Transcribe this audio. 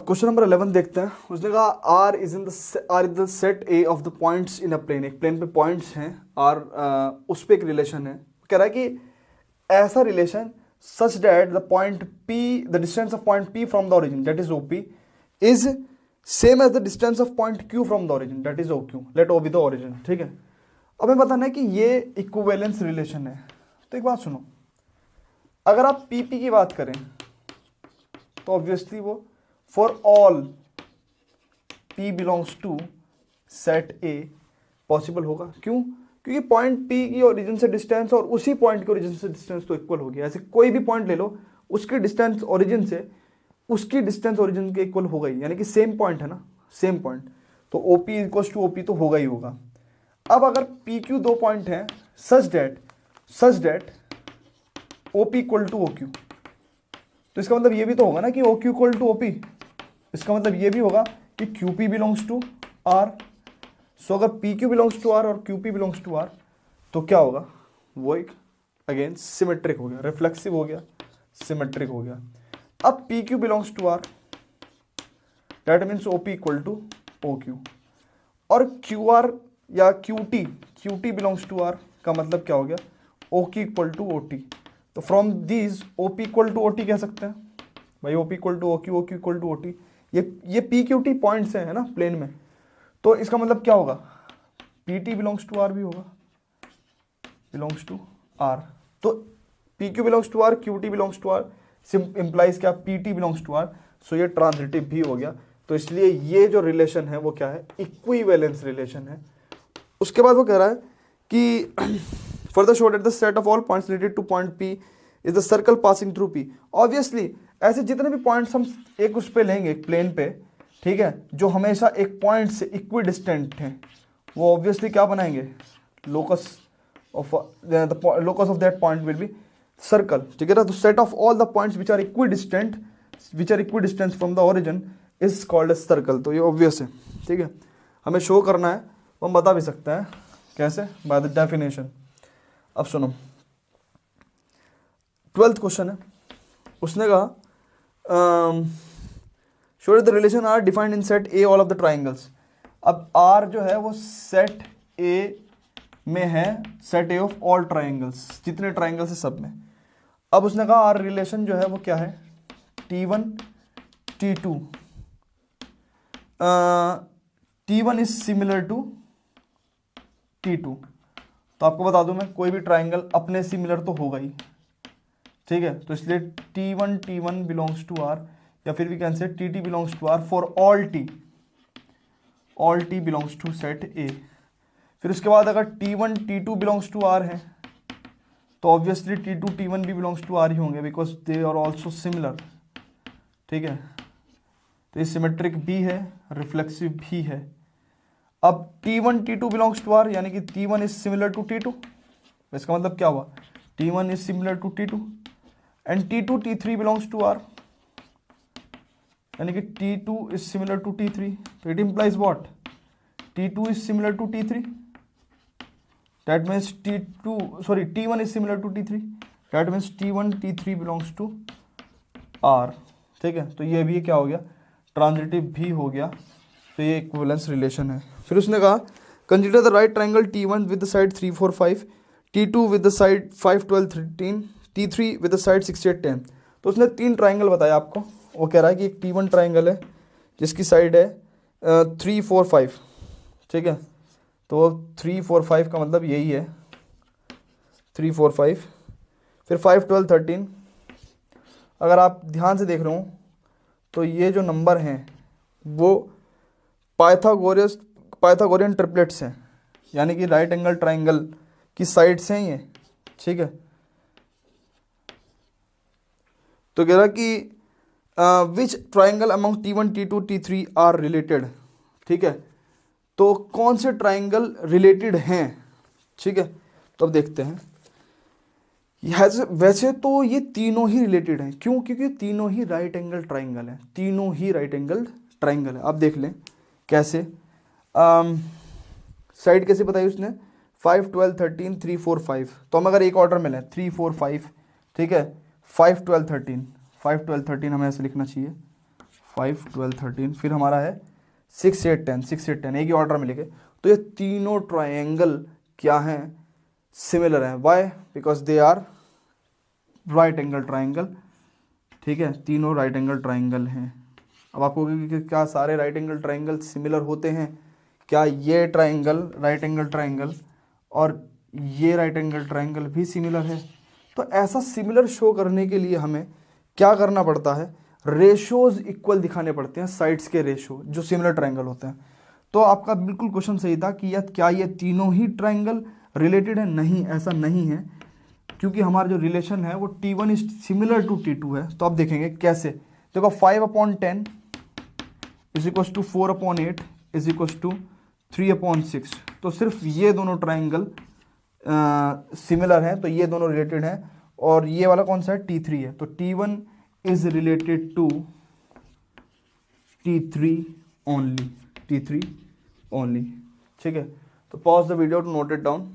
Question number 11 देखते हैं। उसने कहा R is the set A of the points in a plane. एक प्लेन पे पॉइंट्स हैं आर, उस पे एक रिलेशन है। कह रहा है कि ऐसा relation such that the point P, the distance of point P from the origin that is OP is same as the distance of point Q from the origin that is O Q, let O be the origin. ठीक है, अब हमें बताना है कि ये equivalence relation है। तो एक बात सुनो, अगर आप पी पी की बात करें तो ऑब्वियसली वो for all P belongs to set A possible होगा। क्यों? क्योंकि पॉइंट P की ओरिजिन से डिस्टेंस और उसी पॉइंट के ओरिजिन से डिस्टेंस तो इक्वल हो गया। ऐसे कोई भी पॉइंट ले लो, उसकी डिस्टेंस ओरिजिन से उसकी डिस्टेंस ओरिजिन के इक्वल होगा ही, यानी कि सेम पॉइंट है ना, सेम पॉइंट, तो OP इक्वल्स टू OP तो होगा ही होगा। अब अगर PQ दो पॉइंट हैं such that OP equal to OQ, तो इसका मतलब ये भी तो होगा ना कि OQ इक्वल टू OP। इसका मतलब ये भी होगा कि QP बिलोंग्स टू R। सो अगर PQ बिलोंग्स टू R और QP बिलोंग्स टू R तो क्या होगा, वो एक अगेन सिमेट्रिक हो गया, रिफ्लेक्सिव हो गया, सिमेट्रिक हो गया। अब PQ belongs to R that means OP equal to OQ, और QR या QT बिलोंग्स टू R का मतलब क्या हो गया, OQ इक्वल टू OT। तो from these OP equal to OT कह सकते हैं भाई, OP equal to OQ, OQ equal to OT। ये PQT पॉइंट्स हैं, है ना, प्लेन में। तो इसका मतलब क्या होगा, PT बिलोंग्स टू R भी होगा, बिलोंग्स टू R। तो PQ belongs to R, QT belongs to R implies क्या, PT belongs to R। So ये ट्रांजिटिव भी हो गया। तो इसलिए ये जो रिलेशन है वो क्या है, इक्विवेलेंस रिलेशन है। उसके बाद वो कह रहा है कि further show that the set of all points related two point P is the circle passing through P। Obviously ऐसे जितने भी पॉइंट्स हम एक उस पे लेंगे, एक प्लेन पे, ठीक है, जो हमेशा एक पॉइंट से इक्वी डिस्टेंट हैं, वो ऑब्वियसली क्या बनाएंगे, locus of that point will be circle. ठीक है ना, तो set of all the points which are equidistance from the origin is called a circle. तो ये ऑब्वियस है। ठीक है, हमें शो करना है, वो हम बता भी सकते हैं कैसे, बाय द डेफिनेशन। अब सुनो, 12th क्वेश्चन है। उसने कहा show the relation R defined in set A all of the triangles. अब आर जो है वो सेट ए में है, set A of all triangles, जितने ट्राइंगल्स है सब में। अब उसने कहा आर रिलेशन जो है वो क्या है, T1 T2 T1 is similar to T2। तो आपको बता दूं मैं, कोई भी ट्राइंगल अपने सिमिलर तो होगा ही, ठीक है। तो इसलिए T1 बिलोंग्स टू R, या फिर we can say TT belongs to R for all T belongs to set A। फिर उसके बाद अगर T1 T2 belongs to R है तो ऑब्वियसली T2 T1 भी बिलोंग्स टू R ही होंगे, because they are also similar. ठीक है, तो ये सिमेट्रिक भी है, रिफ्लेक्सिव भी है। अब T1 T2 belongs to R, यानी कि T1 is similar to T2। इसका मतलब क्या हुआ, T1 is similar to T2 and T2 T3 belongs to R, यानी कि T2 is similar to T3। तो it implies what, T2 is similar to T3, that means T1 is similar to T3, that means T1 T3 belongs to R। ठीक है, तो ये भी क्या हो गया, ट्रांजिटिव भी हो गया। तो ये इक्विवेलेंस रिलेशन है। फिर उसने कहा consider the right triangle T1 with the side 3 4 5, T2 with the side 5 12 13, T3 with the side 6 8 10। तो उसने 3 ट्राइंगल बताया आपको। वो कह रहा है कि एक T1 ट्राइंगल है जिसकी साइड है 3 4 5। ठीक है, तो 3 4 5 का मतलब यही है, 3 4 5। फिर 5 12 13। अगर आप ध्यान से देख रहे हो तो ये जो नंबर हैं वो पाइथागोरियन ट्रिपलेट्स हैं, यानी कि राइट एंगल ट्राइंगल की साइड्स हैं ये। ठीक है, तो कह रहा कि which triangle among T1 T2 T3 are related. ठीक है, तो कौन से ट्राइंगल रिलेटेड हैं। ठीक है, तो अब देखते हैं। वैसे तो ये तीनों ही रिलेटेड हैं। क्यों? क्योंकि तीनों ही राइट एंगल ट्राइंगल है, तीनों ही राइट एंगल ट्राइंगल है। आप देख लें कैसे, साइड कैसे बताई उसने, 5 12 13 3 4 5। तो हम अगर एक ऑर्डर में लें 3 4 5, ठीक है, 5 12 13 हमें ऐसे लिखना चाहिए, 5, 12, 13, फिर हमारा है 6, 8, 10, 6, 8, 10, एक ही ऑर्डर में लिखे। तो ये तीनों ट्रायंगल क्या हैं, सिमिलर हैं। Why? Because they are right angle triangle. ठीक है, तीनों राइट एंगल ट्रायंगल हैं। अब आपको कि क्या सारे राइट एंगल ट्रायंगल सिमिलर होते हैं? क्या ये ट्रायंगल राइट एंगल ट्रायंगल और ये राइट एंगल ट्रायंगल भी सिमिलर है? तो ऐसा सिमिलर शो करने के लिए हमें क्या करना पड़ता है, रेशोज इक्वल दिखाने पड़ते हैं, साइड्स के रेशो जो सिमिलर ट्रायंगल होते हैं। तो आपका बिल्कुल क्वेश्चन सही था कि क्या ये तीनों ही ट्रायंगल रिलेटेड है? नहीं, ऐसा नहीं है, क्योंकि हमारा जो रिलेशन है वो T1 is similar to T2 है। तो आप देखेंगे कैसे, देखो 5/10 is equal to 4/8 is equal to 3/6। तो सिर्फ ये दोनों ट्राइंगल सिमिलर हैं, तो ये दोनों रिलेटेड हैं। और ये वाला कौन सा है? T3 है। तो T1 is related to T3 only, T3 only. ठीक है, तो pause the video to note it down.